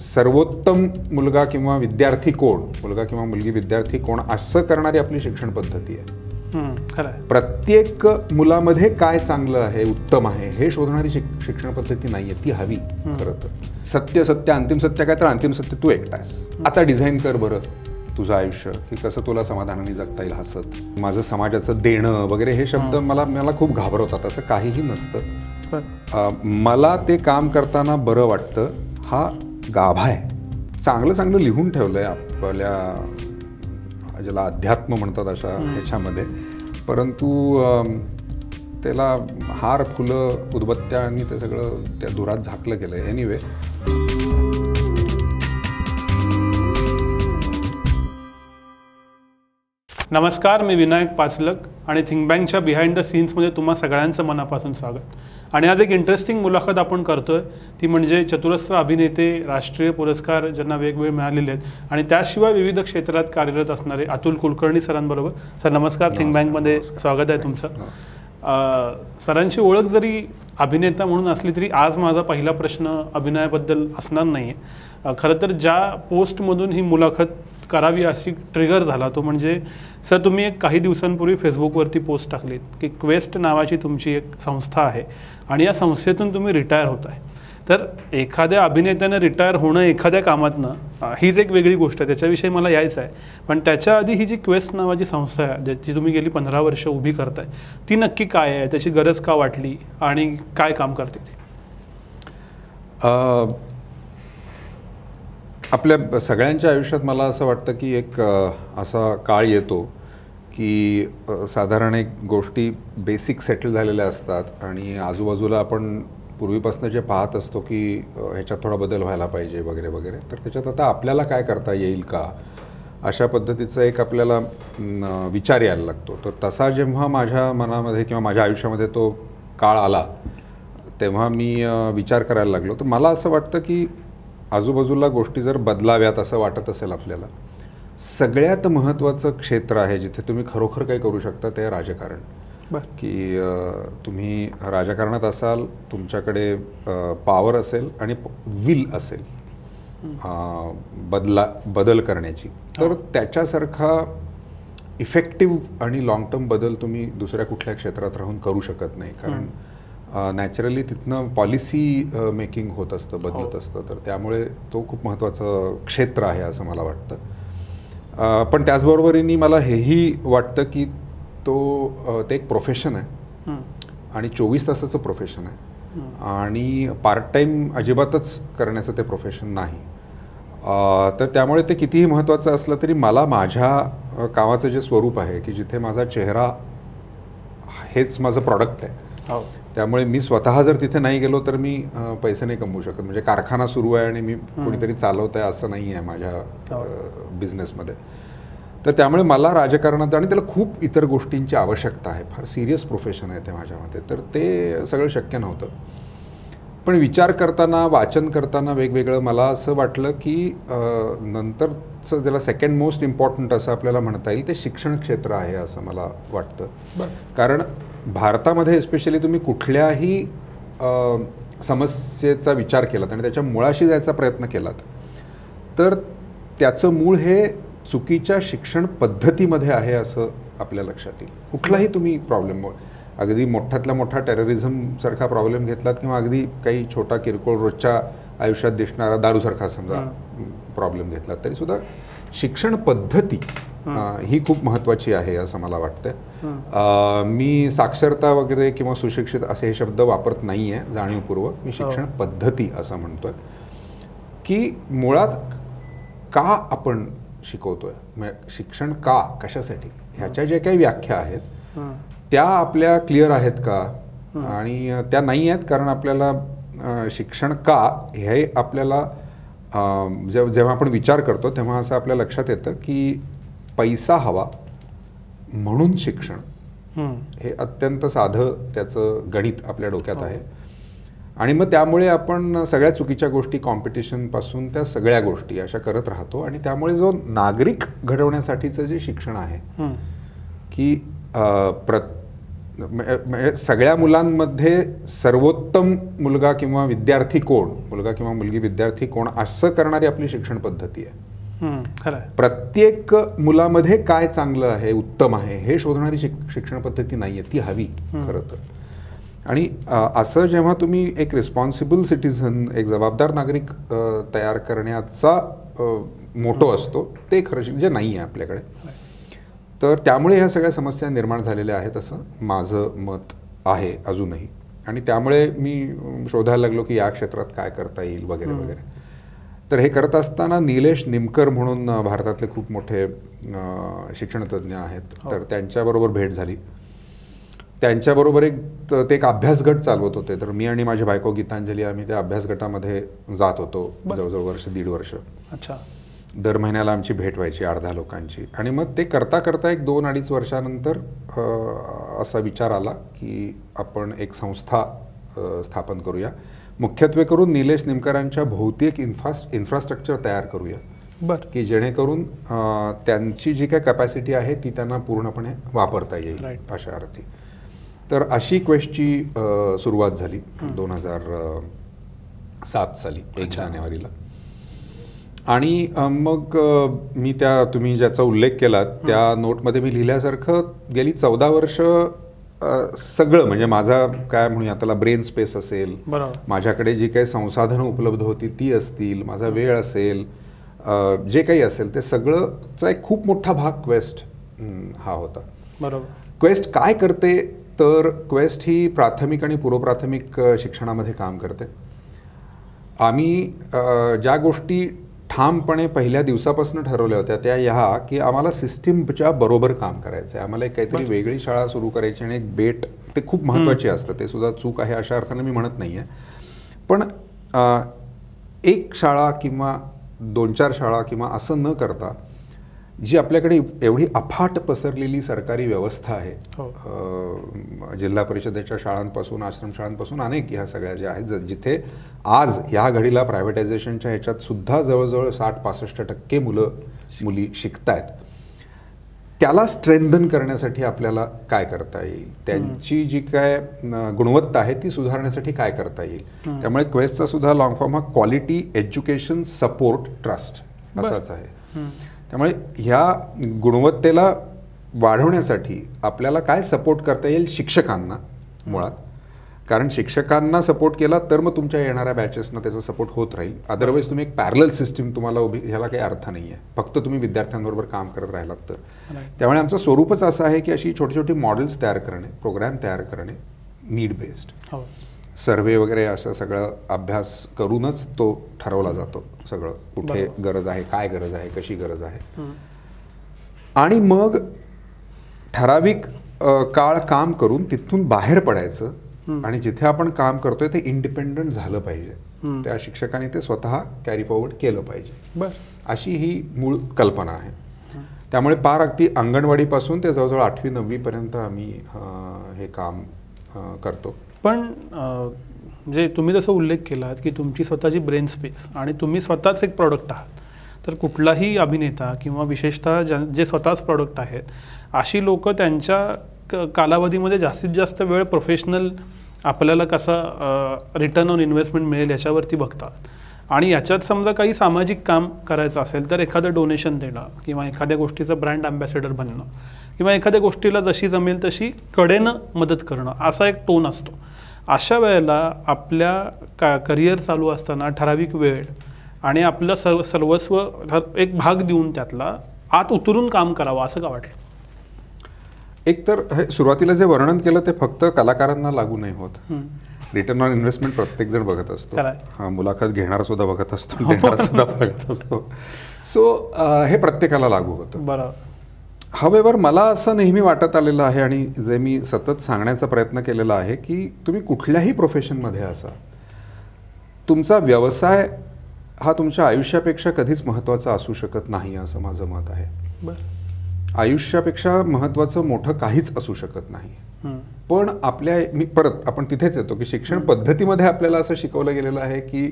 सर्वोत्तम मुलगा किंवा विद्यार्थी कोण, मुलगा किंवा मुलगी विद्यार्थी कोण असं करणारी आपली शिक्षण पद्धती आहे. प्रत्येक मुलामध्ये काय चांगलं आहे, उत्तम आहे हे शोधणारी शिक्षण पद्धती नाहीये, ती हवी. खरं तर सत्य सत्य अंतिम सत्य काय, तर अंतिम सत्य तू एकटास. आता डिझाईन कर बरं तुझं आयुष्य की कसं तुला समाधानाने जगता येईल हसत. माझं समाजाचं देणं वगैरे हे शब्द मला खूप घाबरवतात. असं काहीही नसतं. मला ते काम करताना बरं वाटतं, हा गाभा आहे. चांगलं चांगलं लिहून ठेवलंय आपल्या ज्याला अध्यात्म म्हणतात अशा ह्याच्यामध्ये, परंतु त्याला हार फुलं उदबत्त्या आणि ते सगळं त्या धुरात झाकलं गेलंय. एनिवे, नमस्कार, मी विनायक पाचलक आणि थिंक बँकच्या बिहाइंड द सीन्समध्ये तुम्हा सगळ्यांचं मनापासून स्वागत. आणि आज एक इंटरेस्टिंग मुलाखत आपण करतोय, ती म्हणजे चतुरस्र अभिनेते, राष्ट्रीय पुरस्कार ज्यांना वेगवेगळे मिळालेले आहेत आणि त्याशिवाय विविध क्षेत्रात कार्यरत असणारे अतुल कुलकर्णी सरांबरोबर. सर नमस्कार, थिंक बँकमध्ये स्वागत आहे तुमचं. सरांची ओळख जरी अभिनेता म्हणून असली तरी आज माझा पहिला प्रश्न अभिनयाबद्दल असणार नाही आहे. खरं तर ज्या पोस्टमधून ही मुलाखत करावी अशी ट्रिगर झाला तो म्हणजे, सर तुम्ही एक काही दिवसांपूर्वी फेसबुकवरती पोस्ट टाकलीत की क्वेस्ट नावाची तुमची एक संस्था आहे आणि या संस्थेतून तुम्ही रिटायर होत आहे. तर एखाद्या अभिनेत्यानं रिटायर होणं एखाद्या कामातनं हीच एक वेगळी गोष्ट आहे, त्याच्याविषयी मला यायचं आहे. पण त्याच्या आधी ही जी क्वेस्ट नावाची संस्था आहे ज्याची तुम्ही गेली 15 वर्ष उभी करताय, ती नक्की काय आहे, त्याची गरज का वाटली आणि काय काम करते ती? आपल्या सगळ्यांच्या आयुष्यात मला असं वाटतं की एक असा काळ येतो की साधारण एक गोष्टी बेसिक सेटल झालेल्या असतात आणि आजूबाजूला आपण पूर्वीपासून जे पाहत असतो की ह्याच्यात थोडा बदल व्हायला पाहिजे वगैरे वगैरे. तर त्याच्यात आता आपल्याला काय करता येईल का, अशा पद्धतीचा एक आपल्याला विचार यायला लागतो. तर तसा जेव्हा माझ्या मनामध्ये किंवा माझ्या आयुष्यामध्ये तो काळ आला तेव्हा मी विचार करायला लागलो. तर मला असं वाटतं की आजूबाजूला गोष्टी जर बदलाव्यात असं वाटत असेल आपल्याला, सगळ्यात महत्त्वाचं क्षेत्र आहे जिथे तुम्ही खरोखर काही करू शकता ते राजकारण. की तुम्ही राजकारणात असाल, तुमच्याकडे पॉवर असेल आणि विल असेल बदल करण्याची, तर त्याच्यासारखा इफेक्टिव्ह आणि लाँग टर्म बदल तुम्ही दुसऱ्या कुठल्या क्षेत्रात राहून करू शकत नाही. कारण नॅचरली तिथनं पॉलिसी मेकिंग होत असतं, बदलत असतं. तर त्यामुळे तो खूप महत्त्वाचं क्षेत्र आहे असं मला वाटतं. पण त्याचबरोबरीने मला हेही वाटतं की ते एक प्रोफेशन आहे आणि 24 तासाचं प्रोफेशन आहे आणि पार्ट टाईम अजिबातच करण्याचं ते प्रोफेशन नाही. तर त्यामुळे ते कितीही महत्त्वाचं असलं तरी मला माझ्या कामाचं जे स्वरूप आहे की जिथे माझा चेहरा हेच माझं प्रॉडक्ट आहे, त्यामुळे मी स्वतः जर तिथे नाही गेलो तर मी पैसे नाही कमवू शकत. म्हणजे कारखाना सुरू आहे आणि मी कोणीतरी चालवत आहे असं नाही आहे माझ्या बिझनेसमध्ये. तर त्यामुळे मला राजकारणात आणि त्याला खूप इतर गोष्टींची आवश्यकता आहे. फार सिरियस प्रोफेशन आहे ते माझ्या मते. तर ते सगळं शक्य नव्हतं. पण विचार करताना, वाचन करताना वेगवेगळं मला असं वाटलं की नंतरचं ज्याला सेकंड मोस्ट इम्पॉर्टंट असं आपल्याला म्हणता येईल ते शिक्षण क्षेत्र आहे असं मला वाटतं. कारण भारतामध्ये एस्पेशली तुम्ही कुठल्याही समस्येचा विचार केलात आणि त्याच्या मुळाशी जायचा प्रयत्न केलात तर त्याचं मूळ हे चुकीच्या शिक्षण पद्धतीमध्ये आहे असं आपल्या लक्षात येईल. कुठलाही तुम्ही प्रॉब्लेम, अगदी मोठ्यातला मोठा टेररिझमसारखा प्रॉब्लेम घेतलात किंवा अगदी काही छोटा किरकोळ रोजच्या आयुष्यात दिसणारा दारूसारखा समजा प्रॉब्लेम घेतलात, तरीसुद्धा शिक्षण पद्धती ही खूप महत्त्वाची आहे असं मला वाटतं. मी साक्षरता वगैरे किंवा सुशिक्षित असे हे शब्द वापरत नाही आहे जाणीवपूर्वक. मी शिक्षण पद्धती असं म्हणतोय की मुळात का आपण शिकवतोय, शिक्षण का, कशासाठी, ह्याच्या ज्या काही व्याख्या आहेत त्या आपल्या क्लिअर आहेत का, आणि त्या नाही आहेत. कारण आपल्याला शिक्षण का हे आपल्याला जेव्हा आपण विचार करतो तेव्हा असं आपल्या लक्षात येतं की पैसा हवा म्हणून शिक्षण हे अत्यंत साधं त्याचं गणित आपल्या डोक्यात आहे. आणि मग त्यामुळे आपण सगळ्या चुकीच्या गोष्टी, कॉम्पिटिशनपासून त्या सगळ्या गोष्टी अशा करत राहतो. आणि त्यामुळे जो नागरिक घडवण्यासाठीचं जे शिक्षण आहे की म्हणजे सगळ्या मुलांमध्ये सर्वोत्तम मुलगा किंवा विद्यार्थी कोण, मुलगा किंवा मुलगी विद्यार्थी कोण, असं करणारी आपली शिक्षण पद्धती आहे. प्रत्येक मुलामध्ये काय चांगलं आहे, उत्तम आहे हे शोधणारी शिक्षण पद्धती नाहीये, ती हवी खरं तर. आणि असं जेव्हा तुम्ही एक रिस्पॉन्सिबल सिटीझन, एक जबाबदार नागरिक तयार करण्याचा मोटो असतो, ते खरं जे नाही आहे आपल्याकडे. तर त्यामुळे ह्या सगळ्या समस्या निर्माण झालेल्या आहेत असं माझं मत आहे अजूनही. आणि त्यामुळे मी शोधायला लागलो की या क्षेत्रात काय करता येईल वगैरे वगैरे. तर हे करत असताना निलेश निमकर म्हणून भारतातले खूप मोठे शिक्षणतज्ज्ञ आहेत, तर त्यांच्याबरोबर भेट झाली. त्यांच्याबरोबर ते एक अभ्यास गट चालवत होते. तर मी आणि माझी बायको गीतांजली आम्ही त्या अभ्यास गटामध्ये जात होतो जवळजवळ वर्ष, दीड वर्ष. अच्छा. दर महिन्याला आमची भेट व्हायची 10 लोकांची. आणि मग ते करता करता एक 2-2.5 वर्षानंतर असा विचार आला की आपण एक संस्था स्थापन करूया, मुख्यत्वे करून निलेश निमकरांच्या भोवती एक इन्फ्रास्ट्रक्चर तयार करूया, की जेणेकरून त्यांची जी काय कॅपॅसिटी आहे ती त्यांना पूर्णपणे वापरता येईल अशा अर्थी. तर अशी क्वेस्टची सुरुवात झाली 2007 साली 1 जानेवारीला. आणि मग मी त्या तुम्ही ज्याचा उल्लेख केला त्या नोटमध्ये मी लिहिल्यासारखं गेली 14 वर्ष सगळं म्हणजे माझा काय म्हणूया त्याला ब्रेन स्पेस असेल, माझ्याकडे जी काही संसाधनं उपलब्ध होती ती असतील, माझा वेळ असेल, जे काही असेल ते सगळंचा एक खूप मोठा भाग क्वेस्ट हा होता. बरोबर. क्वेस्ट काय करते तर क्वेस्ट ही प्राथमिक आणि पूर्वप्राथमिक शिक्षणामध्ये काम करते. आम्ही ज्या गोष्टी ठामपणे पहिल्या दिवसापासून ठरवल्या होत्या त्या ह्या की आम्हाला सिस्टीमच्या बरोबर काम करायचं आहे. आम्हाला एक काहीतरी वेगळी शाळा सुरू करायची आणि एक बेट ते खूप महत्त्वाचे असतं, ते सुद्धा चूक आहे अशा अर्थाने मी म्हणत नाही आहे. पण एक शाळा किंवा 2-4 शाळा किंवा असं न करता जी आपल्याकडे एवढी अफाट पसरलेली सरकारी व्यवस्था आहे, जिल्हा परिषदेच्या शाळांपासून आश्रमशाळांपासून अनेक ह्या सगळ्या ज्या आहेत, जिथे आज ह्या घडीला प्रायव्हेटायझेशनच्या ह्याच्यात सुद्धा जवळजवळ 60-65% मुली शिकतायत, त्याला स्ट्रेंथन करण्यासाठी आपल्याला काय करता येईल, त्यांची जी काय गुणवत्ता आहे ती सुधारण्यासाठी काय करता येईल. त्यामुळे क्वेस्टचा सुद्धा लॉंग फॉर्म हा क्वालिटी एज्युकेशन सपोर्ट ट्रस्ट असाच आहे. त्यामुळे ह्या गुणवत्तेला वाढवण्यासाठी आपल्याला काय सपोर्ट करता येईल शिक्षकांना मुळात, कारण शिक्षकांना सपोर्ट केला तर मग तुमच्या येणाऱ्या बॅचेसना त्याचा सपोर्ट होत राहील. अदरवाईज तुम्ही एक पॅरलल सिस्टीम तुम्हाला ह्याला काही अर्थ नाही आहे, फक्त तुम्ही विद्यार्थ्यांबरोबर काम करत राहिलात तर. त्यामुळे आमचं स्वरूपच असं आहे की अशी छोटी छोटी मॉडेल्स तयार करणे, प्रोग्राम तयार करणे, नीड बेस्ड सर्वे वगैरे असं सगळं अभ्यास करूनच तो ठरवला जातो सगळं, कुठे गरज आहे, काय गरज आहे, कशी गरज आहे. आणि मग ठराविक काळ काम करून तिथून बाहेर पडायचं आणि जिथे आपण काम करतोय ते इंडिपेंडंट झालं पाहिजे, त्या शिक्षकांनी ते स्वतः कॅरी फॉरवर्ड केलं पाहिजे, अशी ही मूळ कल्पना आहे. त्यामुळे पार अगदी अंगणवाडीपासून ते जवळजवळ 8वी-9वी पर्यंत आम्ही हे काम करतो. पण म्हणजे तुम्ही जसं उल्लेख केलात की तुमची स्वतःची ब्रेन स्पेस आणि तुम्ही स्वतःच एक प्रॉडक्ट आहात, तर कुठलाही अभिनेता किंवा विशेषतः जे स्वतःच प्रॉडक्ट आहेत अशी लोक त्यांच्या कालावधीमध्ये जास्तीत जास्त वेळ प्रोफेशनल आपल्याला कसा रिटर्न ऑन इन्व्हेस्टमेंट मिळेल याच्यावरती बघतात. आणि याच्यात समजा काही सामाजिक काम करायचं असेल तर एखादं डोनेशन देणं किंवा एखाद्या गोष्टीचं ब्रँड अँबॅसेडर बनणं किंवा एखाद्या गोष्टीला जशी जमेल तशी कडेनं मदत करणं असा एक टोन असतो. अशा वेळेला आपल्या करिअर चालू असताना ठराविक वेळ आणि आपलं सर्वस्व एक भाग देऊन त्यातला आत उतरून काम करावं असं का वाटलं? एक तर सुरुवातीला जे वर्णन केलं ते फक्त कलाकारांना लागू नाही होत. रिटर्न ऑन इन्व्हेस्टमेंट प्रत्येक जण बघत असतो, मुलाखत घेणारा सुद्धा बघत असतो, देणारा सुद्धा बघत असतो. सो हे प्रत्येकाला लागू होतं. बरोबर. हवेवर मला असं नेहमी वाटत आलेलं आहे आणि जे मी सतत सांगण्याचा प्रयत्न केलेला आहे की तुम्ही कुठल्याही प्रोफेशनमध्ये असा, तुमचा व्यवसाय हा तुमच्या आयुष्यापेक्षा कधीच महत्त्वाचा असू शकत नाही असं माझं मत आहे. आयुष्यापेक्षा महत्त्वाचं मोठं काहीच असू शकत नाही. पण परत आपण तिथेच येतो की शिक्षण पद्धतीमध्ये आपल्याला असं शिकवलं गेलेलं आहे की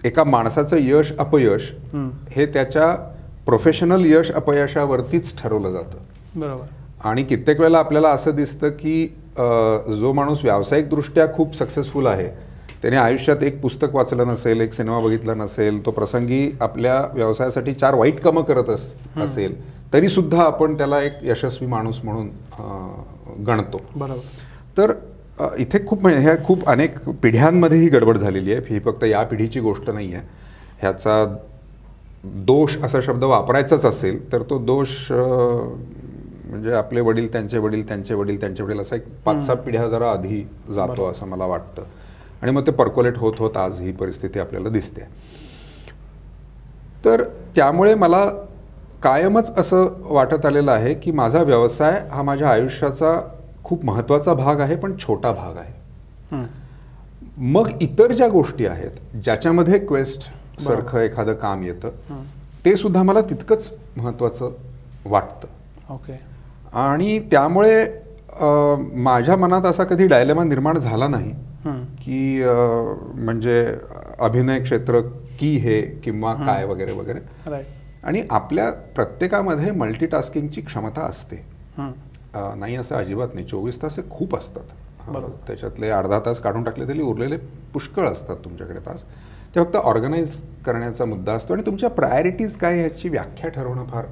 एका माणसाचं यश अपयश हे त्याच्या प्रोफेशनल यश अपयशावरतीच ठरवलं जातं. बरोबर. आणि कित्येक वेळेला आपल्याला असं दिसतं की जो माणूस व्यावसायिकदृष्ट्या खूप सक्सेसफुल आहे त्याने आयुष्यात एक पुस्तक वाचलं नसेल, एक सिनेमा बघितला नसेल, तो प्रसंगी आपल्या व्यवसायासाठी 4 वाईट कामं करत असेल तरी सुद्धा आपण त्याला एक यशस्वी माणूस म्हणून गणतो. बरोबर. तर इथे खूप ह्या खूप अनेक पिढ्यांमध्ये ही गडबड झालेली आहे. ही फक्त या पिढीची गोष्ट नाही आहे. ह्याचा दोष असा शब्द वापरायचाच असेल तर तो दोष म्हणजे आपले वडील, त्यांचे वडील, त्यांचे वडील, त्यांचे वडील असा एक 5-6 पिढ्या जरा आधी जातो असं मला वाटतं. आणि मग ते पर्कोलेट होत होत आज ही परिस्थिती आपल्याला दिसते. तर त्यामुळे मला कायमच असं वाटत आलेलं आहे की माझा व्यवसाय हा माझ्या आयुष्याचा खूप महत्त्वाचा भाग आहे, पण छोटा भाग आहे. मग इतर ज्या गोष्टी आहेत ज्याच्यामध्ये क्वेस्ट सारखं एखादं काम येतं ते सुद्धा मला तितकंच महत्त्वाचं वाटतं. ओके. आणि त्यामुळे माझ्या मनात असा कधी डायलेमा निर्माण झाला नाही की म्हणजे अभिनय क्षेत्र की हे किंवा काय वगैरे वगैरे. आणि आपल्या प्रत्येकामध्ये मल्टीटास्किंगची क्षमता असते, नाही असं अजिबात नाही. 24 तास हे खूप असतात. त्याच्यातले अर्धा तास काढून टाकले तरी उरलेले पुष्कळ असतात तुमच्याकडे तास. ते फक्त ऑर्गनाईज करण्याचा मुद्दा असतो आणि तुमच्या प्रायोरिटीज काय ह्याची व्याख्या ठरवणं फार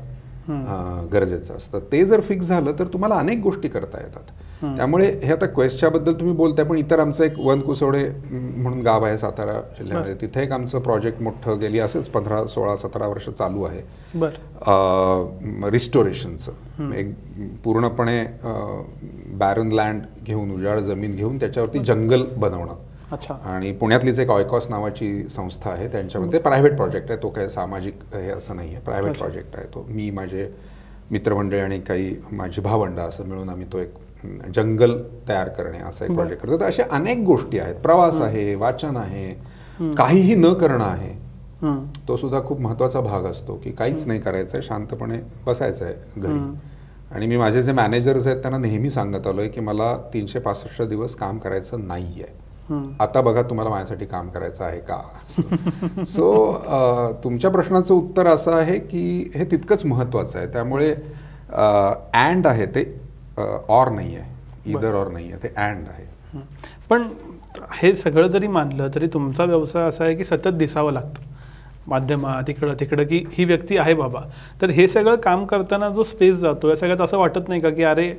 गरजेचं असतं. ते जर फिक्स झालं तर तुम्हाला अनेक गोष्टी करता येतात. त्यामुळे हे आता क्वेस्टच्या बद्दल तुम्ही बोलताय, पण इतर आमचं एक वनकुसवडे म्हणून गाव आहे सातारा जिल्ह्यामध्ये, तिथे एक आमचं प्रोजेक्ट मोठं गेली असंच 15, 16, 17 वर्ष चालू आहे रिस्टोरेशनचं. एक पूर्णपणे बॅरन लँड घेऊन, उजाड जमीन घेऊन त्याच्यावरती जंगल बनवणं. आणि पुण्यातलीच एक ऑयकॉस नावाची संस्था आहे, त्यांच्यामध्ये प्रायव्हेट प्रोजेक्ट आहे. तो काही सामाजिक हे असं नाही आहे, प्रायव्हेट प्रोजेक्ट आहे तो. मी, माझे मित्रमंडळी आणि काही माझी भावंड असं मिळून आम्ही तो एक जंगल तयार करणे असा एक प्रोजेक्ट करतो. तर अशा अनेक गोष्टी आहेत. प्रवास आहे, वाचन आहे, काहीही न करणं आहे, तो सुद्धा खूप महत्त्वाचा भाग असतो की काहीच नाही करायचं आहे, शांतपणे बसायचं आहे घरी. आणि मी माझे जे मॅनेजर्स आहेत त्यांना नेहमी सांगत आलोय की मला 365 दिवस काम करायचं नाही आहे. आता बघा तुम्हाला माझ्यासाठी काम करायचं आहे का. सो तुमच्या प्रश्नाचं उत्तर असं आहे की हे तितकंच महत्त्वाचं आहे. त्यामुळे अँड आहे ते, ऑर नाही आहे, इदर ऑर नाही आहे, ते अँड आहे. पण हे सगळं जरी मानलं तरी तुमचा व्यवसाय असा आहे की सतत दिसावं लागतं माध्यमात, तिकडं तिकडं, की ही व्यक्ती आहे बाबा. तर हे सगळं काम करताना जो स्पेस जातो या सगळ्यात असं वाटत नाही का की अरे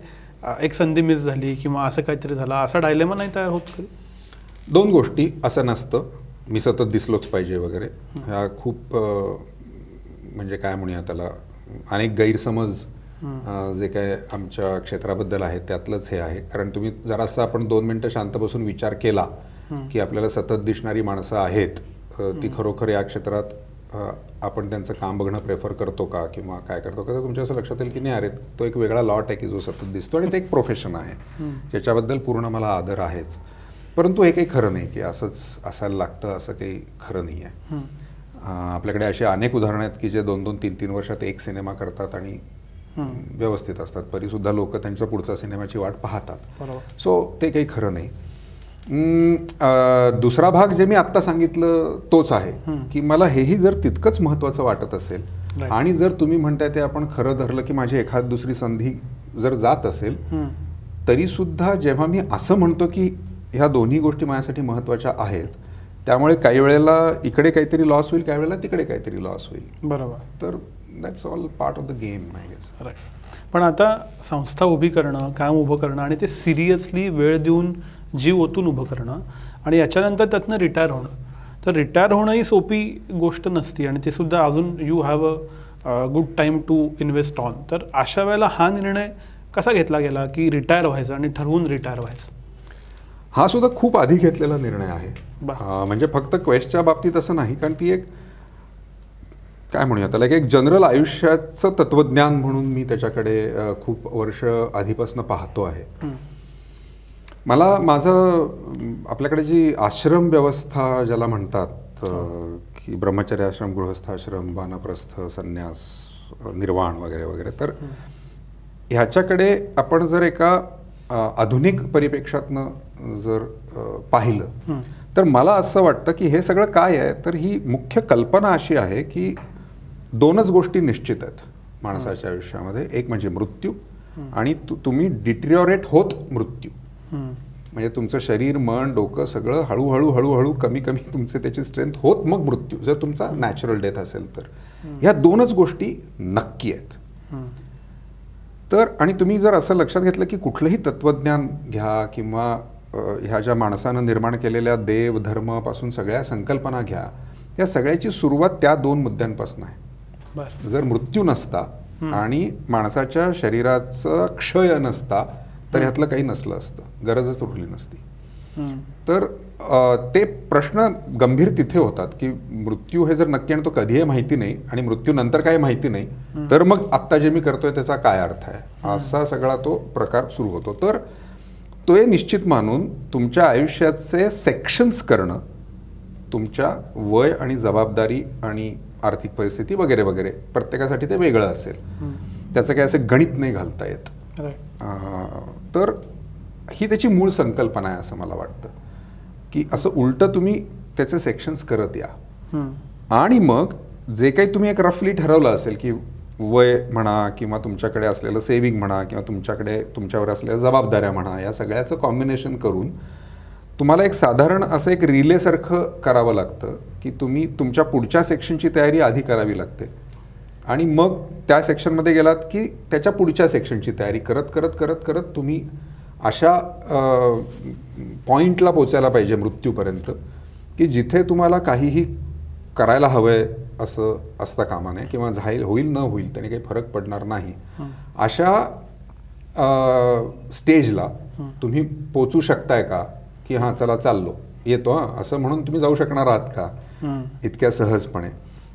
एक संधी मिस झाली किंवा असं काहीतरी झालं, असा डायलेमा नाही तयार होत? 2 गोष्टी, असं नसतं मी सतत दिसलोच पाहिजे वगैरे. ह्या खूप म्हणजे काय म्हणूया त्याला, अनेक गैरसमज जे काय आमच्या क्षेत्राबद्दल आहे त्यातलंच हे आहे. कारण तुम्ही जरासं आपण 2 मिनटं शांत बसून विचार केला की आपल्याला सतत दिसणारी माणसं आहेत, ती खरोखर या क्षेत्रात आपण त्यांचं काम बघणं प्रेफर करतो का किंवा काय करतो का, तर तुमच्या असं लक्षात येईल की नाही, अरे तो एक वेगळा लॉट आहे की जो सतत दिसतो आणि ते एक प्रोफेशन आहे ज्याच्याबद्दल पूर्ण मला आदर आहेच. परंतु हे काही खरं नाही की असंच असायला लागतं, असं काही खरं नाही आहे. आपल्याकडे असे अनेक उदाहरणं आहेत की जे 2-2, 3-3 वर्षात एक सिनेमा करतात आणि व्यवस्थित असतात, तरी सुद्धा लोक त्यांच्या पुढच्या सिनेमाची वाट पाहतात. सो ते काही खरं नाही. दुसरा भाग जे मी आत्ता सांगितलं तोच आहे की मला हेही जर तितकंच महत्त्वाचं वाटत असेल आणि जर तुम्ही म्हणताय ते आपण खरं धरलं की माझी एखाद दुसरी संधी जर जात असेल, तरी सुद्धा जेव्हा मी असं म्हणतो की ह्या दोन्ही गोष्टी माझ्यासाठी महत्त्वाच्या आहेत, त्यामुळे काही वेळेला इकडे काहीतरी लॉस होईल, काही वेळेला तिकडे काहीतरी लॉस होईल. बरोबर. तर that's all part of the game I guess. Right. पण आता संस्था उभी करणं, काम उभं करणं आणि ते सिरियसली वेळ देऊन जीव ओतून उभं करणं आणि याच्यानंतर त्यातनं रिटायर होणं, तर रिटायर होणं ही सोपी गोष्ट नसती आणि ते सुद्धा अजून you have a good time to invest on. तर अशा वेळेला हा निर्णय कसा घेतला गेला की रिटायर व्हायचं आणि ठरवून रिटायर व्हायचं? हा सुद्धा खूप आधी घेतलेला निर्णय आहे. म्हणजे फक्त क्वेस्टच्या बाबतीत असं नाही, कारण ती एक काय म्हणूया त्याला एक जनरल आयुष्याचं तत्वज्ञान म्हणून मी त्याच्याकडे खूप वर्ष आधीपासून पाहतो आहे. मला माझं आपल्याकडे जी आश्रम व्यवस्था ज्याला म्हणतात की ब्रह्मचर्य आश्रम, गृहस्थाश्रम, वानप्रस्थ, संन्यास, निर्वाण वगैरे वगैरे, तर ह्याच्याकडे आपण जर एका आधुनिक परिप्रेक्षातनं जर पाहिलं तर मला असं वाटतं की हे सगळं काय आहे, तर ही मुख्य कल्पना अशी आहे की 2च गोष्टी निश्चित आहेत माणसाच्या आयुष्यामध्ये. एक म्हणजे मृत्यू आणि तुम्ही डिटेरिओरेट होत मृत्यू, म्हणजे तुमचं शरीर, मन, डोकं सगळं हळूहळू हळूहळू कमी कमी तुमचे त्याची स्ट्रेंथ होत मग मृत्यू, जर तुमचा नॅचरल डेथ असेल तर. ह्या दोनच गोष्टी नक्की आहेत. तर आणि तुम्ही जर असं लक्षात घेतलं की कुठलंही तत्वज्ञान घ्या किंवा ह्या ज्या माणसानं निर्माण केलेल्या देव धर्मापासून सगळ्या संकल्पना घ्या, या सगळ्याची सुरुवात त्या दोन मुद्द्यांपासून आहे. जर मृत्यू नसता आणि माणसाच्या शरीराचा क्षय नसता तर ह्यातलं काही नसलं असतं, गरजच उरली नसती. तर ते प्रश्न गंभीर तिथे होतात की मृत्यू हे जर नक्की आणि तो कधी आहे माहिती नाही आणि मृत्यू नंतर काय माहिती नाही, तर मग आत्ता जे मी करतोय त्याचा काय अर्थ आहे, असा सगळा तो प्रकार सुरू होतो. तर तो हे निश्चित मानून तुमच्या आयुष्याचे सेक्शन्स करणं, तुमच्या वय आणि जबाबदारी आणि आर्थिक परिस्थिती वगैरे वगैरे प्रत्येकासाठी ते वेगळं असेल, त्याचं काही असं गणित नाही घालता येत. तर ही त्याची मूळ संकल्पना आहे असं मला वाटतं, की असं उलटं तुम्ही त्याचे सेक्शन्स करत या. आणि मग जे काही तुम्ही एक रफली ठरवलं असेल की वय म्हणा किंवा तुमच्याकडे असलेलं सेव्हिंग म्हणा किंवा तुमच्यावर असलेल्या जबाबदाऱ्या म्हणा, या सगळ्याचं कॉम्बिनेशन करून तुम्हाला एक साधारण असं एक रिलेसारखं करावं लागतं की तुम्ही तुमच्या पुढच्या सेक्शनची तयारी आधी करावी लागते आणि मग त्या सेक्शनमध्ये गेलात की त्याच्या पुढच्या सेक्शनची तयारी करत करत करत करत तुम्ही अशा पॉईंटला पोचायला पाहिजे मृत्यूपर्यंत की जिथे तुम्हाला काहीही करायला हवंय असं असता कामा नये किंवा होईल न होईल त्याने काही फरक पडणार नाही, अशा स्टेजला तुम्ही पोचू शकताय का की हां चला चाललो येतो असं म्हणून तुम्ही जाऊ शकणार आहात का इतक्या सहजपणे.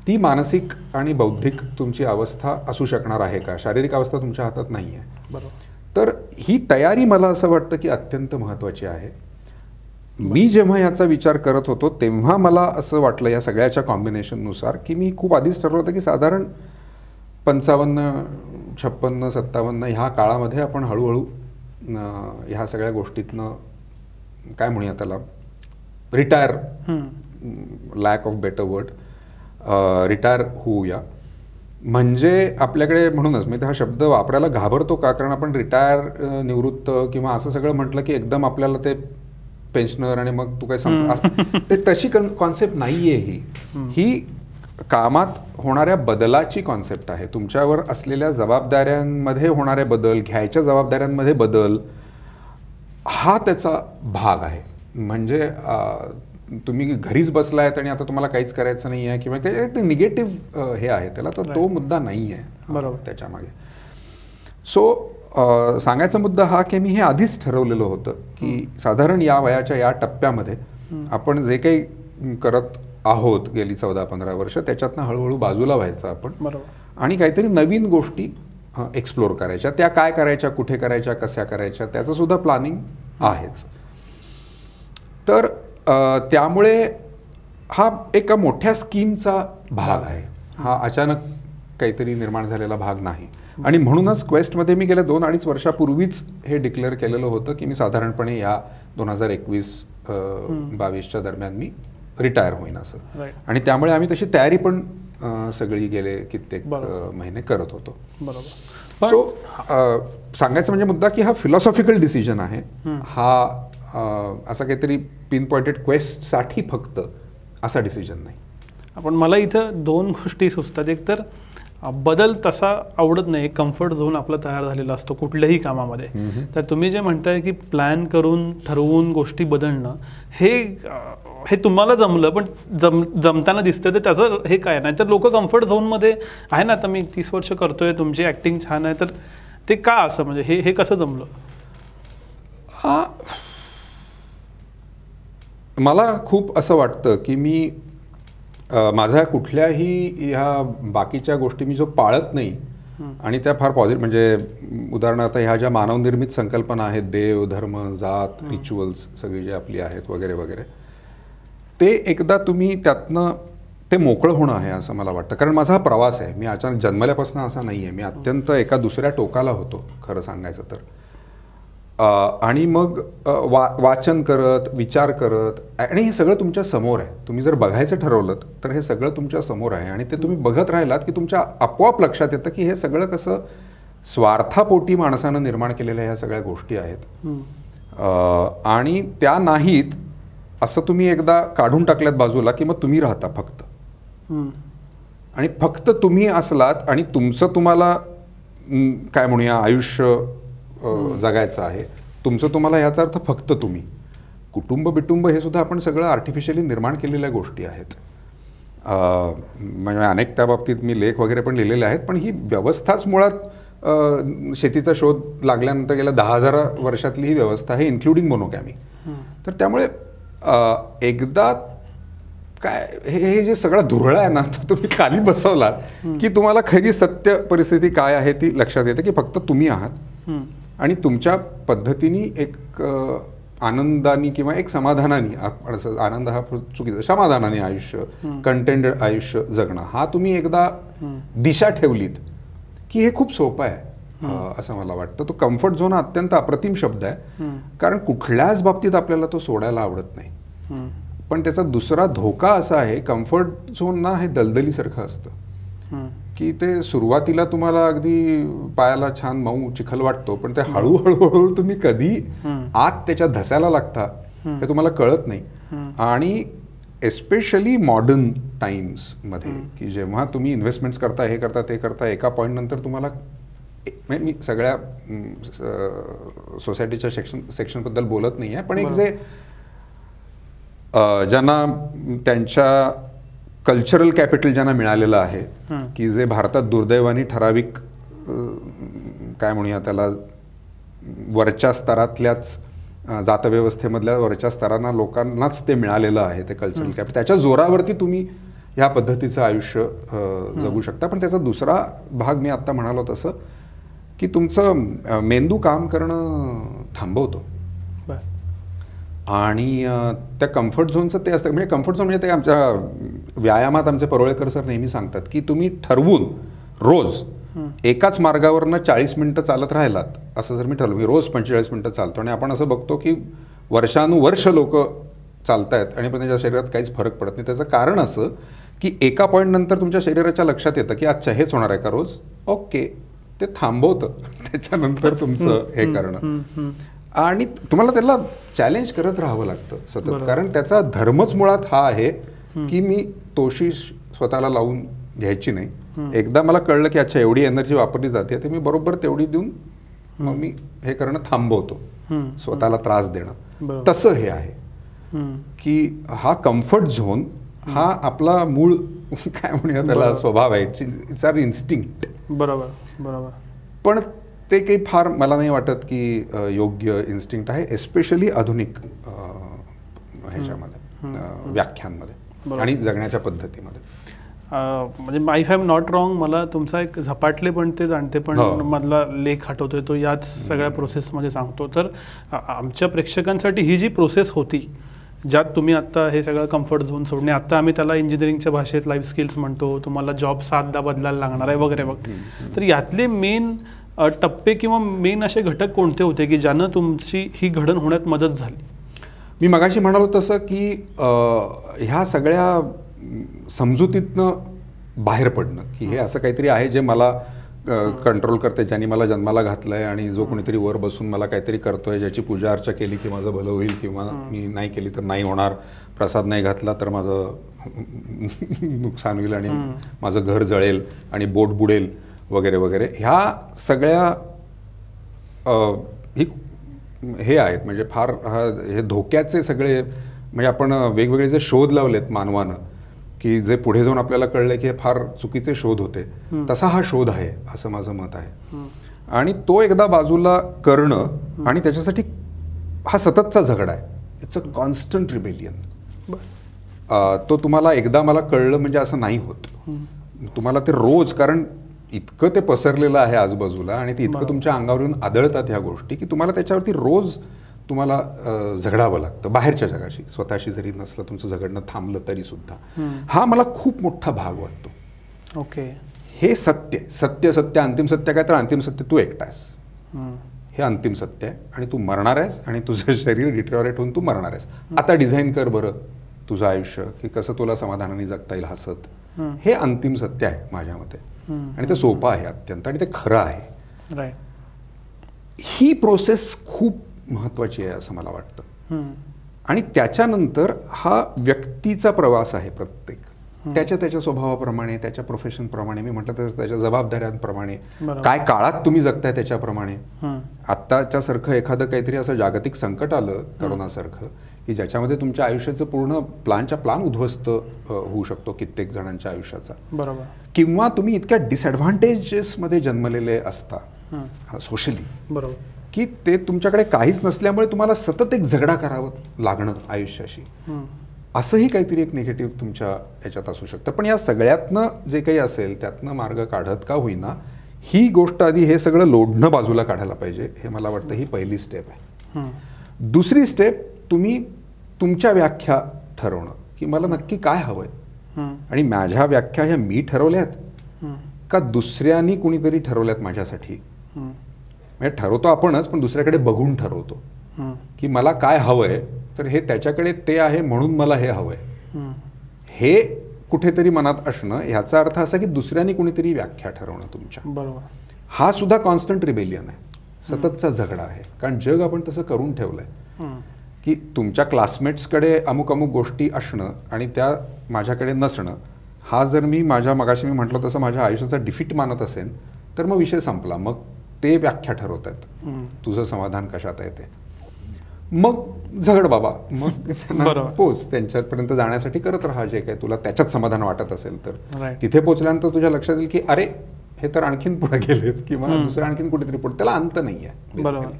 ती मानसिक आणि बौद्धिक तुमची अवस्था असू शकणार आहे का, शारीरिक अवस्था तुमच्या हातात नाही आहे. बरोबर. तर ही तयारी मला असं वाटतं की अत्यंत महत्त्वाची आहे. मी जेव्हा याचा विचार करत होतो तेव्हा मला असं वाटलं या सगळ्याच्या कॉम्बिनेशननुसार की मी खूप आधीच ठरवलं होतं की साधारण 55, 56, 57 ह्या काळामध्ये आपण हळूहळू ह्या सगळ्या गोष्टीतनं काय म्हणूया त्याला retire, lack of better word, retire होऊया. म्हणजे आपल्याकडे म्हणूनच मी हा शब्द वापरायला घाबरतो का, कारण आपण रिटायर, निवृत्त किंवा असं सगळं म्हटलं की एकदम आपल्याला ते पेन्शनर आणि मग तू काय ते तशी कॉन्सेप्ट नाहीये. ही कामात होणाऱ्या बदलाची कॉन्सेप्ट आहे. तुमच्यावर असलेल्या जबाबदाऱ्यांमध्ये होणारे बदल, घ्यायच्या जबाबदाऱ्यांमध्ये बदल, हा त्याचा भाग आहे. म्हणजे तुम्ही घरीच बसलायत आणि आता तुम्हाला काहीच करायचं नाही आहे किंवा ते निगेटिव्ह हे आहे त्याला, तर तो मुद्दा नाही आहे बरोबर त्याच्यामागे. सो सांगायचा मुद्दा हा की मी हे आधीच ठरवलेलं होतं की साधारण या वयाच्या या टप्प्यामध्ये आपण जे काही करत आहोत गेली 14-15 वर्ष त्याच्यातनं हळूहळू बाजूला व्हायचं आपण आणि काहीतरी नवीन गोष्टी एक्सप्लोर करायच्या. त्या काय करायच्या, कुठे करायच्या, कशा करायच्या, त्याचं सुद्धा प्लॅनिंग आहेच. तर त्यामुळे हा एका मोठ्या स्कीमचा भाग आहे, हा अचानक काहीतरी निर्माण झालेला भाग नाही. आणि म्हणूनच क्वेस्टमध्ये मी गेल्या 2-2.5 वर्षापूर्वीच हे डिक्लेअर केलेलं होतं की मी साधारणपणे या 2021-22च्या दरम्यान मी रिटायर होईन असं. आणि त्यामुळे आम्ही तशी तयारी पण सगळी गेले कित्येक महिने करत होतो. सो सांगायचं म्हणजे मुद्दा की हा फिलॉसॉफिकल डिसिजन आहे, हा असा काहीतरी पिन पॉइंटेड क्वेस्टसाठी फक्त असा डिसिजन नाही. आपण मला इथं 2 गोष्टी सुचतात. एक तर बदल तसा आवडत नाही, कम्फर्ट झोन आपला तयार झालेला असतो कुठल्याही कामामध्ये. तर तुम्ही जे म्हणताय की प्लॅन करून ठरवून गोष्टी बदलणं हे तुम्हाला जमलं, पण जमताना दिसतं तर त्याचं हे काय नाही. तर लोक कम्फर्ट झोनमध्ये आहे ना, आता मी 30 वर्ष करतोय, तुमची ॲक्टिंग छान आहे, तर ते का असं, म्हणजे हे कसं जमलं? मला खूप असं वाटतं की मी माझ्या कुठल्याही ह्या बाकीच्या गोष्टी मी जो पाळत नाही आणि त्या फार पॉझिटिव्ह, म्हणजे उदाहरणार्थ ह्या ज्या मानवनिर्मित संकल्पना आहेत, देव धर्म जात रिच्युअल्स सगळी जी आपली आहेत वगैरे वगैरे, ते एकदा तुम्ही त्यातनं ते मोकळं होणं आहे असं मला वाटतं. कारण माझा हा प्रवास आहे, मी अचानक जन्मल्यापासून असा नाही आहे, मी अत्यंत एका दुसऱ्या टोकाला होतो खरं सांगायचं तर. आणि मग वाचन करत, विचार करत, आणि हे सगळं तुमच्या समोर आहे. तुम्ही जर बघायचं ठरवलं तर हे सगळं तुमच्या समोर आहे आणि ते तुम्ही बघत राहिलात की तुमच्या आपोआप लक्षात येतं की हे सगळं कसं स्वार्थापोटी माणसानं निर्माण केलेल्या ह्या सगळ्या गोष्टी आहेत. आणि त्या नाहीत असं तुम्ही एकदा काढून टाकल्यात बाजूला की मग तुम्ही राहता फक्त. आणि फक्त तुम्ही असलात आणि तुमचं तुम्हाला काय म्हणूया आयुष्य जगायचं आहे, तुमचं तुम्हाला याचा अर्थ फक्त तुम्ही. कुटुंब बिटुंब हे सुद्धा आपण सगळं आर्टिफिशियली निर्माण केलेल्या गोष्टी आहेत. म्हणजे अनेक त्या बाबतीत मी लेख वगैरे पण लिहिलेले आहेत. पण ही व्यवस्थाच मुळात शेतीचा शोध लागल्यानंतर गेल्या 10,000 वर्षातली ही व्यवस्था आहे, इन्क्लुडिंग मोनोगॅमी. तर त्यामुळे एकदा काय हे जे सगळा धुरळा आहे ना, तो तुम्ही खाली बसवलात की तुम्हाला खरी सत्य परिस्थिती काय आहे ती लक्षात येते की फक्त तुम्ही आहात आणि तुमच्या पद्धतीने एक आनंदाने किंवा एक समाधानाने, आनंद हा चुकीचा, समाधानाने आयुष्य, कंटेंटेड आयुष्य जगणं, हा तुम्ही एकदा दिशा ठेवलीत की हे खूप सोपं आहे असं मला वाटतं. तो कम्फर्ट झोन हा अत्यंत अप्रतिम शब्द आहे, कारण कुठल्याच बाबतीत आपल्याला तो सोडायला आवडत नाही. पण त्याचा दुसरा धोका असा आहे, कम्फर्ट झोन ना हे दलदलीसारखं असतं की ते सुरुवातीला तुम्हाला अगदी पायाला छान मऊ चिखल वाटतो, पण ते हळूहळू तुम्ही कधी आत त्याच्या धसायला लागता हे तुम्हाला कळत नाही. आणि एस्पेशली मॉडर्न टाइम्समध्ये की जेव्हा तुम्ही इन्व्हेस्टमेंट्स करता, हे करता, ते करता, एका पॉईंट नंतर तुम्हाला, मी सगळ्या सोसायटीच्या सेक्शनबद्दल बोलत नाही आहे, पण एक जे ज्यांना त्यांच्या कल्चरल कॅपिटल ज्यांना मिळालेलं आहे, की जे भारतात दुर्दैवाने ठराविक काय म्हणूया त्याला वरच्या स्तरातल्याच जातव्यवस्थेमधल्या वरच्या स्तरांना लोकांनाच ते मिळालेलं आहे, ते कल्चरल कॅपिटल. त्याच्या जोरावरती तुम्ही ह्या पद्धतीचं आयुष्य जगू शकता. पण त्याचा दुसरा भाग मी आत्ता म्हणालो तसं की तुमचं मेंदू काम करणं थांबवतो. आणि त्या कम्फर्ट झोनचं ते असतं, म्हणजे कम्फर्ट झोन म्हणजे ते आमच्या व्यायामात आमचे परोळेकर सर नेहमी सांगतात की तुम्ही ठरवून रोज एकाच मार्गावरनं 40 मिनिटं चालत राहिलात, असं जर मी ठरवलं, मी रोज 45 मिनिटं चालतो आणि आपण असं बघतो की वर्षानुवर्ष लोक चालतायत आणि पण त्यांच्या शरीरात काहीच फरक पडत नाही. त्याचं कारण असं की एका पॉईंट नंतर तुमच्या शरीराच्या लक्षात येतं की अच्छा हेच होणार आहे का रोज, ओके, ते थांबवतं त्याच्यानंतर तुमचं हे करणं. आणि तुम्हाला त्याला चॅलेंज करत राहावं लागतं सतत, कारण त्याचा धर्मच मुळात हा आहे की मी तोशी स्वतःला लावून घ्यायची नाही. एकदा मला कळलं की अच्छा एवढी एनर्जी वापरली जाते, तर मी बरोबर तेवढी देऊन मग मी हे करणं थांबवतो, स्वतःला त्रास देणं. तसं हे आहे की हा कम्फर्ट झोन हा आपला मूळ काय म्हणूया त्याला स्वभाव आहे, इट्स आवर इन्स्टिंक्ट. बरोबर बरोबर. पण ते काही फार मला नाही वाटत की योग्य इन्स्टिंक्ट आहे, एस्पेशली आधुनिक ह्याच्यामध्ये, व्याख्यांमध्ये आणि जगण्याच्या पद्धतीमध्ये. म्हणजे आय हॅव नॉट रॉंग, मला तुमचा एक झपाटले पण ते जाणते पण मधला लेख आठवतोय, तो याच सगळ्या प्रोसेसमध्ये सांगतो. तर आमच्या प्रेक्षकांसाठी ही जी प्रोसेस होती ज्यात तुम्ही आत्ता हे सगळं कम्फर्ट झोन सोडणे, आत्ता आम्ही त्याला इंजिनिअरिंगच्या भाषेत लाईफ स्किल्स म्हणतो, तुम्हाला जॉब 7दा बदलायला लागणार आहे वगैरे वगैरे. तर यातले मेन टप्पे किंवा मेन असे घटक कोणते होते की ज्यानं तुमची ही घडण होण्यात मदत झाली? मी मगाशी म्हणालो तसं की ह्या सगळ्या समजुतीतनं बाहेर पडणं की हे असं काहीतरी आहे जे मला कंट्रोल करते, ज्यांनी मला जन्माला घातलंय आणि जो कोणीतरी वर बसून मला काहीतरी करतोय, ज्याची पूजा अर्चा केली की माझं भलं होईल किंवा मी नाही केली तर नाही होणार, प्रसाद नाही घातला तर माझं नुकसान होईल आणि माझं घर जळेल आणि बोट बुडेल वगैरे वगैरे. ह्या सगळ्या हे आहेत, म्हणजे फार हे धोक्याचे सगळे, म्हणजे आपण वेगवेगळे जे शोध लावलेत मानवानं की जे पुढे जाऊन आपल्याला कळलं की हे फार चुकीचे शोध होते, तसा हा शोध आहे असं माझं मत आहे. आणि तो एकदा बाजूला करणं, आणि त्याच्यासाठी हा सततचा झगडा आहे, इट्स अ कॉन्स्टंट रिबेलियन. तो तुम्हाला एकदा मला कळलं म्हणजे असं नाही होत, तुम्हाला ते रोज, कारण इतकं ते पसरलेलं आहे आजूबाजूला आणि ते इतकं तुमच्या अंगावर येऊन आदळतात ह्या गोष्टी की तुम्हाला त्याच्यावरती रोज तुम्हाला झगडावं लागतं बाहेरच्या जगाशी. स्वतःशी जरी नसलं तुमचं झगडणं थांबलं तरी सुद्धा. हा मला खूप मोठा भाग वाटतो. ओके, हे सत्य सत्य सत्य अंतिम सत्य काय तर अंतिम सत्य तू एकटा आहेस, हे अंतिम सत्य आहे आणि तू मरणार आहेस आणि तुझं शरीर डिटोरेट होऊन तू मरणार आहेस. आता डिझाईन कर बरं तुझं आयुष्य की कसं तुला समाधानाने जगता येईल हसत. हे अंतिम सत्य आहे माझ्या मते आणि ते सोपं आहे अत्यंत आणि ते खरं आहे. राईट. ही प्रोसेस खूप महत्त्वाची आहे असं मला वाटतं. आणि त्याच्यानंतर हा व्यक्तीचा प्रवास आहे प्रत्येक, त्याच्या स्वभावाप्रमाणे, त्याच्या प्रोफेशनप्रमाणे, मी म्हटलं तर त्याच्या जबाबदाऱ्यांप्रमाणे, काय काळात तुम्ही जगताय त्याच्याप्रमाणे. आत्ताच्या सारखं एखादं काहीतरी असं जागतिक संकट आलं करोनासारखं की ज्याच्यामध्ये तुमच्या आयुष्याचं पूर्ण प्लान उद्ध्वस्त होऊ शकतो कित्येक जणांच्या आयुष्याचा. बरोबर. किंवा तुम्ही इतक्या डिसएडव्हान्टेजेसमध्ये जन्मलेले असता सोशली, बरोबर, की ते तुमच्याकडे काहीच नसल्यामुळे तुम्हाला सतत एक झगडा करावं लागणं आयुष्याशी, असंही काहीतरी एक निगेटिव्ह तुमच्या याच्यात असू शकतं. पण या सगळ्यातनं जे काही असेल त्यातनं मार्ग काढत का होईना, ही गोष्ट आधी हे सगळं लोढणं बाजूला काढायला पाहिजे, हे मला वाटतं ही पहिली स्टेप आहे. दुसरी स्टेप, तुम्ही तुमच्या व्याख्या ठरवणं की मला नक्की काय हवंय, आणि माझ्या व्याख्या ह्या मी ठरवल्यात का दुसऱ्यांनी कुणीतरी ठरवल्यात माझ्यासाठी. म्हणजे ठरवतो आपणच, पण दुसऱ्याकडे बघून ठरवतो की मला काय हवंय, तर हे त्याच्याकडे ते आहे म्हणून मला हे हवंय, हे कुठेतरी मनात असणं, ह्याचा अर्थ असा की दुसऱ्यांनी कुणीतरी व्याख्या ठरवणं तुमच्या. बरोबर. हा सुद्धा कॉन्स्टंट रिबेलियन आहे, सततचा झगडा आहे. कारण जग आपण तसं करून ठेवलंय की तुमच्या क्लासमेट्सकडे अमुक गोष्टी असणं आणि त्या माझ्याकडे नसणं, हा जर मी मगाशी मी म्हटलं तसं माझ्या आयुष्याचा डिफीट मानत असेल तर मग विषय संपला. मग ते व्याख्या ठरवतात तुझं समाधान कशात आहे ते. मग झगड बाबा, मग पोच त्यांच्यापर्यंत जाण्यासाठी करत राहा जे काय तुला त्याच्यात समाधान वाटत असेल तर. तिथे पोचल्यानंतर तुझ्या लक्षात येईल की अरे हे तर आणखीन पुढे गेलेत किंवा दुसरं आणखीन कुठेतरी पुढे, त्याला अंत नाही आहे.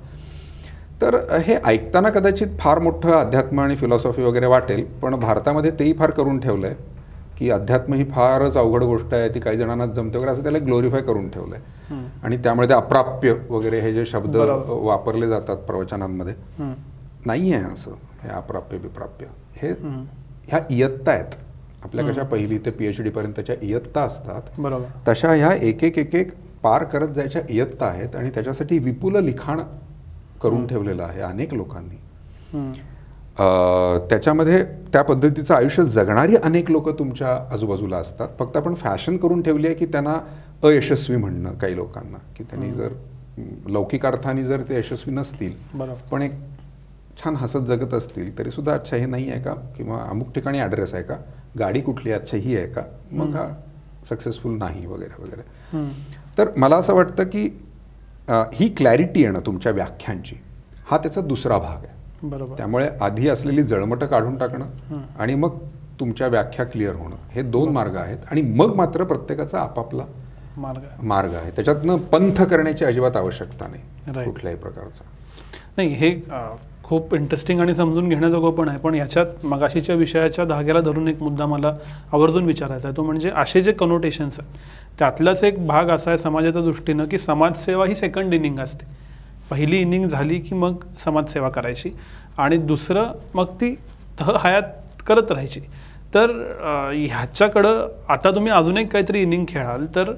तर हे ऐकताना कदाचित फार मोठं अध्यात्म आणि फिलॉसॉफी वगैरे वाटेल, पण भारतामध्ये तेही फार करून ठेवलंय की अध्यात्म ही फारच अवघड गोष्ट आहे, ती काही जणांनाच जमते वगैरे, असं त्याला ग्लोरिफाय करून ठेवलंय. आणि त्यामुळे ते अप्राप्य वगैरे हे जे शब्द वापरले जातात प्रवचनांमध्ये, नाही आहे असं. हे अप्राप्य विप्राप्य हे ह्या इयत्ता आहेत आपल्या. कशा पहिली ते PhD पर्यंतच्या इयत्ता असतात, तशा ह्या एक एक पार करत जायच्या इयत्ता आहेत. आणि त्याच्यासाठी विपुल लिखाण करून ठेवलेलं आहे अनेक लोकांनी. त्याच्यामध्ये त्या पद्धतीचं आयुष्य जगणारी अनेक लोक तुमच्या आजूबाजूला असतात. फक्त आपण फॅशन करून ठेवली आहे की त्यांना अयशस्वी म्हणणं काही लोकांना, की त्यांनी जर लौकिक अर्थाने जर ते यशस्वी नसतील पण एक छान हसत जगत असतील तरी सुद्धा अच्छा हे नाही आहे का, किंवा अमुक ठिकाणी ॲड्रेस आहे का, गाडी कुठली अच्छा ही आहे का, मग हा सक्सेसफुल नाही वगैरे वगैरे. तर मला असं वाटतं की ही क्लॅरिटी येणं तुमच्या व्याख्यांची, हा त्याचा दुसरा भाग आहे. त्यामुळे आधी असलेली जळमटं काढून टाकणं आणि मग तुमच्या व्याख्या क्लिअर होणं, हे दोन मार्ग आहेत. आणि मग मात्र प्रत्येकाचा आपापला मार्ग आहे, त्याच्यातनं पंथ करण्याची अजिबात आवश्यकता नाही कुठल्याही प्रकारचा. नाही, हे खूप इंटरेस्टिंग आणि समजून घेण्याजोगं पण आहे. पण याच्यात मगाशीच्या विषयाच्या धाग्याला धरून एक मुद्दा मला आवर्जून विचारायचा आहे, तो म्हणजे असे जे कनोटेशन्स आहेत त्यातलाच एक भाग असा आहे समाजाच्या दृष्टीनं की समाजसेवा ही सेकंड इनिंग असते. पहिली इनिंग झाली की मग समाजसेवा करायची आणि दुसरं मग ती हयात करत राहायची. तर ह्याच्याकडं आता तुम्ही अजून एक काहीतरी इनिंग खेळाल तर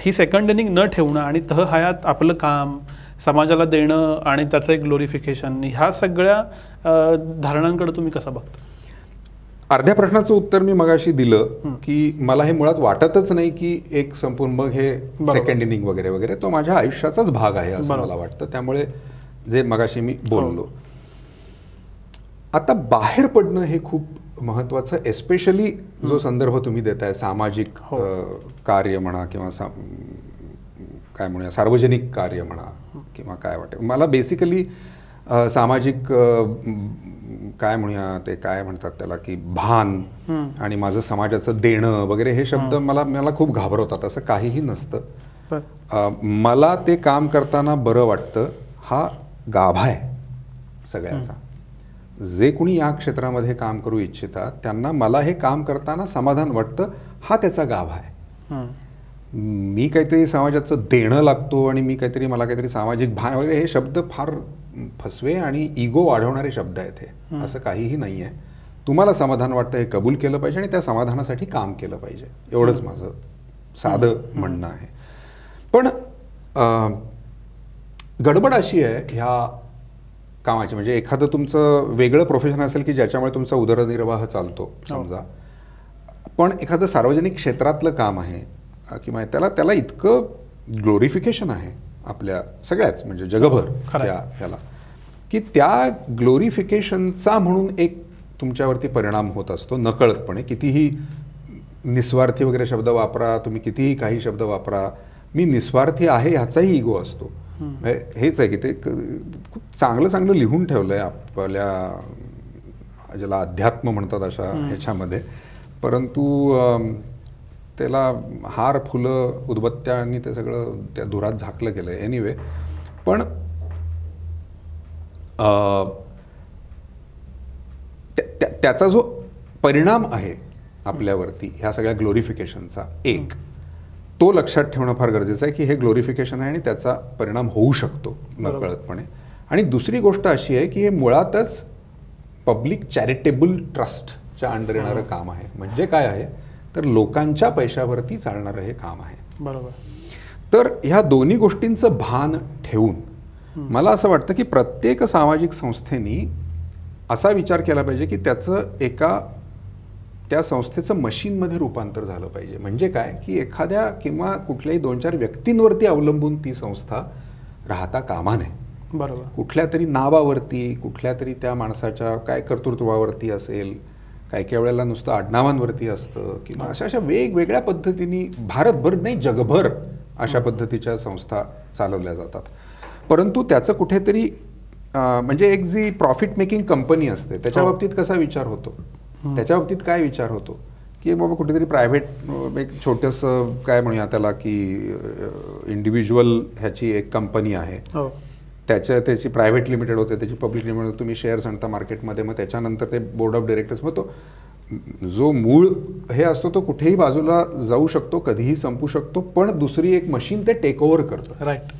ही सेकंड इनिंग न ठेवणं आणि हयात आपलं काम समाजाला देणं आणि त्याचं एक ग्लोरिफिकेशन, ह्या सगळ्या धारणांकडे तुम्ही कसं बघता? अर्ध्या प्रश्नाचं उत्तर मी मगाशी दिलं की मला हे मुळात वाटतच नाही की एक संपूर्ण मग हे सेकंड इनिंग वगैरे वगैरे, तो माझ्या आयुष्याचाच भाग आहे असं मला वाटतं. त्यामुळे जे मगाशी मी बोललो, आता बाहेर पडणं हे खूप महत्वाचं, एस्पेशली जो संदर्भ तुम्ही देताय सामाजिक कार्य म्हणा किंवा काय म्हणूया सार्वजनिक कार्य म्हणा किंवा काय वाटेल. मला बेसिकली सामाजिक काय म्हणूया ते काय म्हणतात त्याला की भान आणि माझं समाजाचं देणं वगैरे हे शब्द मला खूप घाबरवतात. असं काहीही नसतं. मला ते काम करताना बरं वाटतं, हा गाभा आहे सगळ्याचा. जे कोणी या क्षेत्रामध्ये काम करू इच्छितात त्यांना मला हे काम करताना समाधान वाटतं, हा त्याचा गाभा आहे. मी काहीतरी समाजाचं देणं लागतो आणि मला काहीतरी सामाजिक भान वगैरे, हे शब्द फार फसवे आणि इगो वाढवणारे शब्द आहेत. हे असं काहीही नाही आहे. तुम्हाला समाधान वाटतं हे कबूल केलं पाहिजे आणि त्या समाधानासाठी काम केलं पाहिजे, एवढंच माझं साधं म्हणणं आहे. पण गडबड अशी आहे ह्या कामाची, म्हणजे एखादं तुमचं वेगळं प्रोफेशन असेल की ज्याच्यामुळे तुमचा उदरनिर्वाह चालतो समजा, पण एखादं सार्वजनिक क्षेत्रातलं काम आहे किंवा त्याला इतकं ग्लोरिफिकेशन आहे आपल्या सगळ्याच म्हणजे जगभर ह्याला, की त्या ग्लोरिफिकेशनचा म्हणून एक तुमच्यावरती परिणाम होत असतो नकळतपणे. कितीही निस्वार्थी वगैरे शब्द वापरा, तुम्ही कितीही काही शब्द वापरा, मी निस्वार्थी आहे ह्याचाही इगो असतो. हेच आहे की ते खूप चांगलं चांगलं लिहून ठेवलंय आपल्या ज्याला अध्यात्म म्हणतात अशा ह्याच्यामध्ये, परंतु त्याला हार फुलं उदबत्त्या आणि ते सगळं त्या धुरात झाकलं गेलंय. एनिवे, पण त्याचा जो परिणाम आहे आपल्यावरती ह्या सगळ्या ग्लोरिफिकेशनचा, एक तो लक्षात ठेवणं फार गरजेचं आहे की हे ग्लोरिफिकेशन आहे आणि त्याचा परिणाम होऊ शकतो नकळतपणे. आणि दुसरी गोष्ट अशी आहे की हे मुळातच पब्लिक चॅरिटेबल ट्रस्टच्या अंडर येणारं काम आहे. म्हणजे काय आहे तर लोकांच्या पैशावरती चालणारं हे काम आहे. बरोबर. तर ह्या दोन्ही गोष्टींचं भान ठेवून मला असं वाटतं की प्रत्येक सामाजिक संस्थेनी असा विचार केला पाहिजे की त्याचं त्या संस्थेचं मशीनमध्ये रूपांतर झालं पाहिजे. म्हणजे काय की एखाद्या किंवा कुठल्याही 2-4 व्यक्तींवरती अवलंबून ती संस्था राहता कामा नये. बरोबर. कुठल्या तरी नावावरती, कुठल्या तरी त्या माणसाच्या काय कर्तृत्वावरती असेल, काही वेळेला नुसतं आडनावांवरती असतं, किंवा अशा वेगवेगळ्या पद्धतीने भारतभर नाही जगभर अशा पद्धतीच्या संस्था चालवल्या जातात. परंतु त्याचं कुठेतरी म्हणजे एक जी प्रॉफिट मेकिंग कंपनी असते त्याच्या बाबतीत कसा विचार होतो, त्याच्या बाबतीत काय विचार होतो की बाबा कुठेतरी प्रायव्हेट एक छोटंसं काय म्हणूया त्याला की इंडिव्हिज्युअल ह्याची एक कंपनी आहे, त्याची प्रायव्हेट लिमिटेड होते, त्याची पब्लिक लिमिटेड होते, तुम्ही शेअर्स आणता मार्केटमध्ये, मग त्याच्यानंतर ते बोर्ड ऑफ डिरेक्टर्स, मग तो जो मूळ हे असतो तो कुठेही बाजूला जाऊ शकतो, कधीही संपू शकतो, पण दुसरी एक मशीन ते टेक ओव्हर करतं. राईट.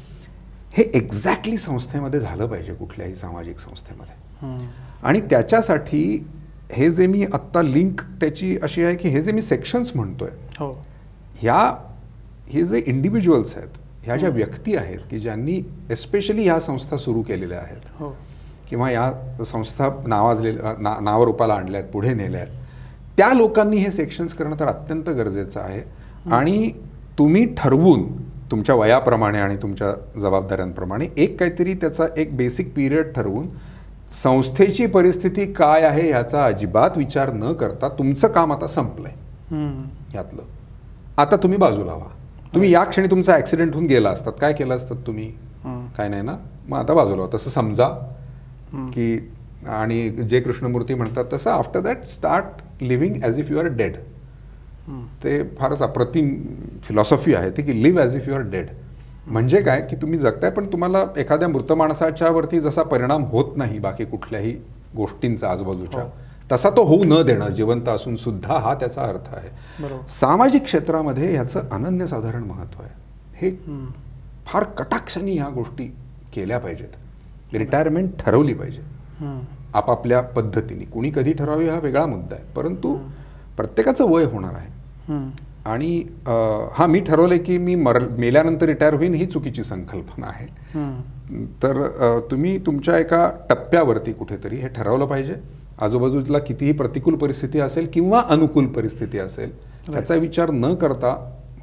हे एक्झॅक्टली संस्थेमध्ये झालं पाहिजे, कुठल्याही सामाजिक संस्थेमध्ये. आणि त्याच्यासाठी हे जे मी आत्ता लिंक त्याची अशी आहे की हे जे मी सेक्शन्स म्हणतोय, हे जे इंडिव्हिज्युअल्स आहेत, ह्या ज्या व्यक्ती आहेत की ज्यांनी एस्पेशली ह्या संस्था सुरू केलेल्या आहेत किंवा या संस्था नावारूपाला आणल्या आहेत, पुढे नेल्या आहेत, त्या लोकांनी हे सेक्शन्स करणं तर अत्यंत गरजेचं आहे. आणि तुम्ही ठरवून तुमच्या वयाप्रमाणे आणि तुमच्या जबाबदाऱ्यांप्रमाणे एक काहीतरी त्याचा एक बेसिक पिरियड ठरवून संस्थेची परिस्थिती काय आहे ह्याचा अजिबात विचार न करता तुमचं काम आता संपलंय यातलं, आता तुम्ही बाजूला व्हा. तुम्ही या क्षणी तुमचा ऍक्सिडेंट होऊन गेला असतात, काय केलं असतात तुम्ही? काय नाही ना, मग आता बाजूला व्हा. तसं समजा की, आणि जे कृष्णमूर्ती म्हणतात तसं after that start living as if you are dead. ते फारच अप्रतिम फिलॉसॉफी आहे ती की live as if you are dead. म्हणजे काय की तुम्ही जगताय पण तुम्हाला एखाद्या मृत माणसाच्या वरती जसा परिणाम होत नाही बाकी कुठल्याही गोष्टींचा आजूबाजूच्या, तसा तो होऊ न देणं जिवंत असून सुद्धा, हा त्याचा अर्थ आहे. सामाजिक क्षेत्रामध्ये ह्याचं अनन्यसाधारण महत्व आहे. हे फार कटाक्षाने ह्या गोष्टी केल्या पाहिजेत. रिटायरमेंट ठरवली पाहिजे आपापल्या पद्धतीने. कुणी कधी ठरवावी हा वेगळा मुद्दा आहे, परंतु प्रत्येकाचं वय होणार आहे. आणि हा मी ठरवलंय की मी मेल्यानंतर रिटायर होईन ही चुकीची संकल्पना आहे. तर तुम्ही तुमच्या एका टप्प्यावरती कुठेतरी हे ठरवलं पाहिजे. आजूबाजूला कितीही प्रतिकूल परिस्थिती असेल किंवा अनुकूल परिस्थिती असेल त्याचा विचार न करता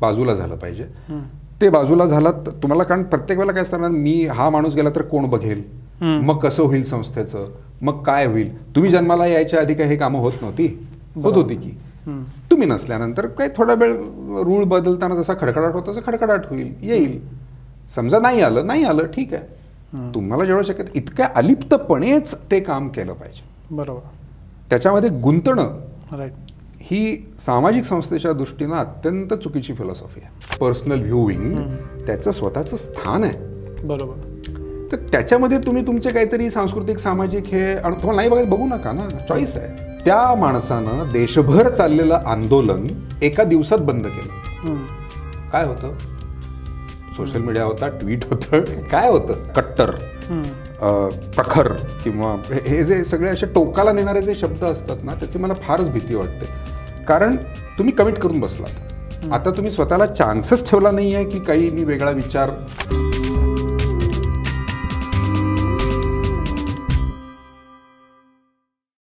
बाजूला झालं पाहिजे. ते बाजूला झालं तुम्हाला, कारण प्रत्येक वेळेला काय असतं ना, मी हा माणूस गेला तर कोण बघेल, मग कसं होईल संस्थेचं, मग काय होईल. तुम्ही जन्माला यायच्या आधी काही हे कामं होत नव्हती, होत होती की तुम्ही नसल्यानंतर काही थोडा वेळ रूळ बदलताना जसा खडखडाट होता तसं खडखडाट होईल, येईल. समजा नाही आलं ठीक आहे. तुम्हाला जेवढं शक्य इतक्या अलिप्तपणेच ते काम केलं पाहिजे. बरोबर. त्याच्यामध्ये गुंतणं ही सामाजिक संस्थेच्या दृष्टीनं अत्यंत चुकीची फिलॉसॉफी आहे. पर्सनल व्ह्यूइंग त्याचं स्वतःचं स्थान आहे. बरोबर. तर त्याच्यामध्ये तुम्ही तुमचे काहीतरी सांस्कृतिक सामाजिक हे तुम्हाला नाही बघायला बघू नका ना, चॉईस आहे. त्या माणसानं देशभर चाललेलं आंदोलन एका दिवसात बंद केलं. काय होतं? सोशल मीडिया होता, ट्विट होतं, काय होतं, कट्टर, प्रखर, किंवा हे जे सगळे असे टोकाला नेणारे जे शब्द असतात ना, त्याची मला फारच भीती वाटते. कारण तुम्ही कमिट करून बसलात. आता तुम्ही स्वतःला चान्सेस ठेवला नाही आहे की काही मी वेगळा विचार